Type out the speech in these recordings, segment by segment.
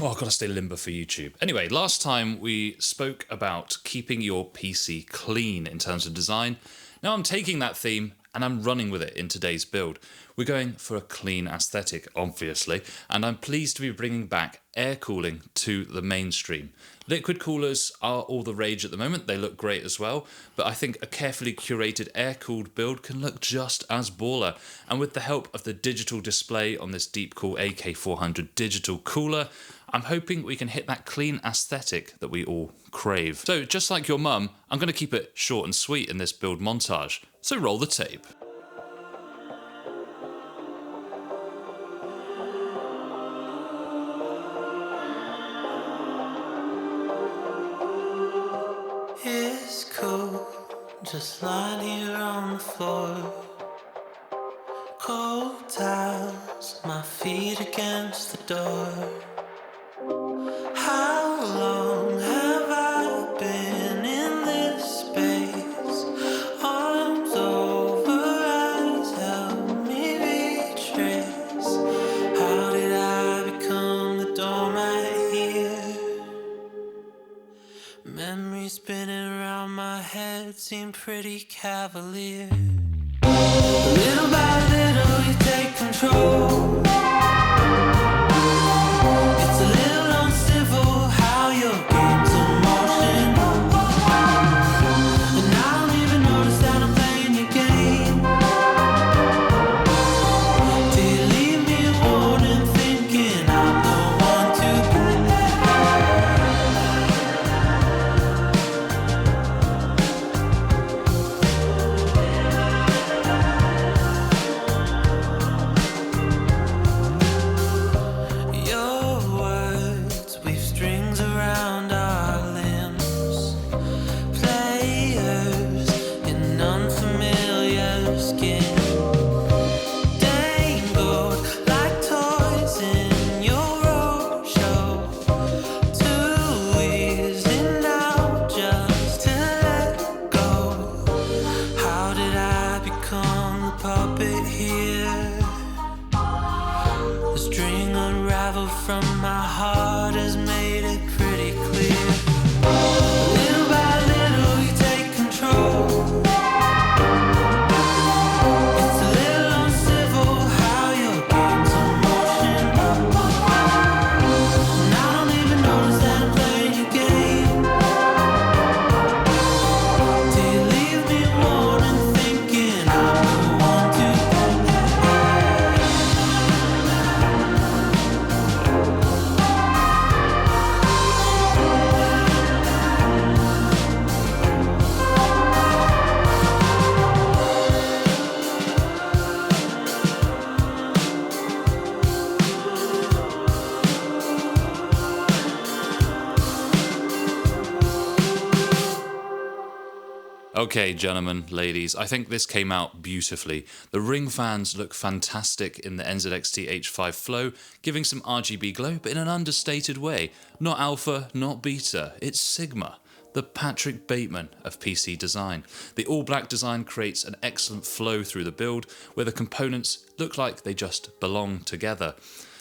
I've got to stay limber for YouTube. Anyway, last time we spoke about keeping your PC clean in terms of design. Now I'm taking that theme and I'm running with it in today's build. We're going for a clean aesthetic, obviously, and I'm pleased to be bringing back air cooling to the mainstream. Liquid coolers are all the rage at the moment. They look great as well, but I think a carefully curated air-cooled build can look just as baller. And with the help of the digital display on this Deepcool AK400 Digital cooler, I'm hoping we can hit that clean aesthetic that we all crave. So just like your mum, I'm going to keep it short and sweet in this build montage. So roll the tape. It's cool, just lying here on the floor. Cold towels, my feet against the door. How long have I been in this space? Arms over eyes, help me retrace. How did I become the doormat here? Memories spinning around my head seem pretty cavalier. Little by little you take control. It's a little uncivil how your game's in motion. And I don't even notice that I'm playing your game. Till you leave me a warning thinking I'm the one to blame. From my heart has made it pretty clear. Little by little you take control. It's a little uncivil how your game's in motion. And I don't even notice that I'm playing your game. Till you leave me a warning thinking I'm the one to Okay, gentlemen, ladies, I think this came out beautifully. The ring fans look fantastic in the NZXT H5 Flow, giving some RGB glow, but in an understated way. Not alpha, not beta, it's Sigma, the Patrick Bateman of PC design. The all-black design creates an excellent flow through the build, where the components look like they just belong together.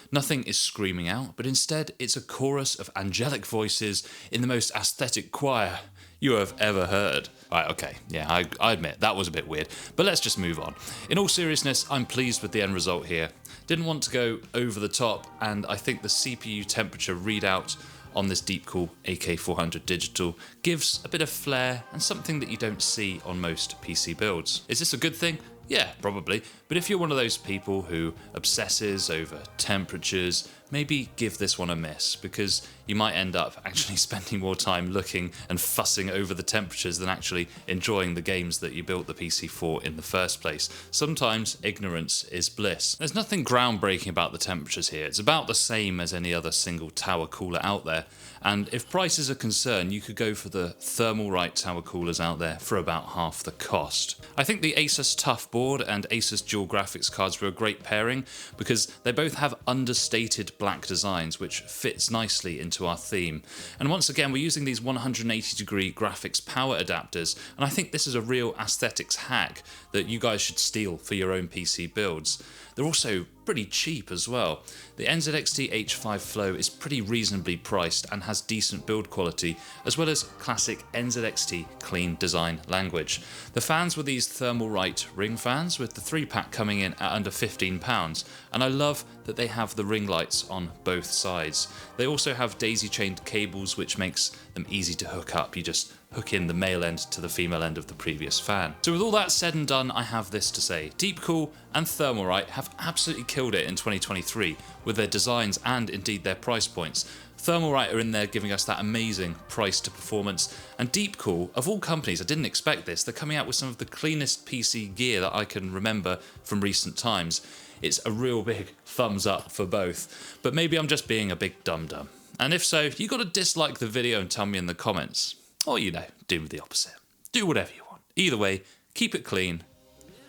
Nothing is screaming out, but instead it's a chorus of angelic voices in the most aesthetic choir you have ever heard. Right, okay, yeah, I admit, that was a bit weird, but let's just move on. In all seriousness, I'm pleased with the end result here. Didn't want to go over the top, and I think the CPU temperature readout on this Deepcool AK400 Digital gives a bit of flair and something that you don't see on most PC builds. Is this a good thing? Yeah, probably, but if you're one of those people who obsesses over temperatures, maybe give this one a miss, because you might end up actually spending more time looking and fussing over the temperatures than actually enjoying the games that you built the PC for in the first place. Sometimes ignorance is bliss. There's nothing groundbreaking about the temperatures here. It's about the same as any other single tower cooler out there, and if price is a concern, you could go for the Thermalright tower coolers out there for about half the cost. I think the Asus TUF board and Asus dual graphics cards were a great pairing because they both have understated black designs which fits nicely into our theme. And once again, we're using these 180-degree graphics power adapters, and I think this is a real aesthetics hack that you guys should steal for your own PC builds. They're also pretty cheap as well. The NZXT H5 Flow is pretty reasonably priced and has decent build quality, as well as classic NZXT clean design language. The fans were these Thermalright ring fans, with the 3-pack coming in at under £15, and I love that they have the ring lights on both sides. They also have daisy-chained cables, which makes them easy to hook up. You just hook in the male end to the female end of the previous fan. So with all that said and done, I have this to say. Deepcool and Thermalright have absolutely killed it in 2023 with their designs and indeed their price points. Thermalright are in there giving us that amazing price to performance, and Deepcool, of all companies, I didn't expect this, they're coming out with some of the cleanest PC gear that I can remember from recent times. It's a real big thumbs up for both, but maybe I'm just being a big dum-dum. And if so, you gotta dislike the video and tell me in the comments. Or, you know, do the opposite. Do whatever you want. Either way, keep it clean,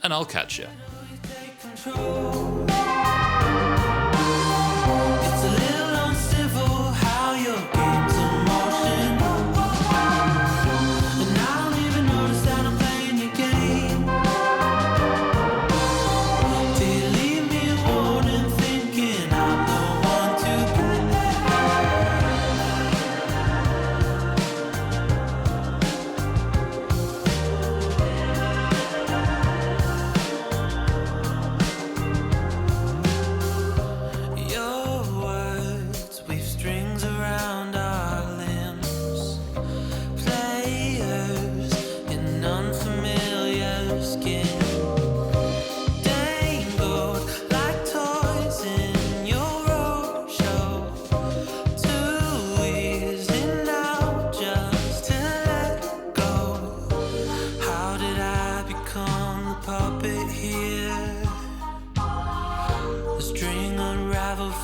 and I'll catch you.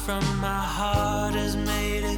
From my heart has made it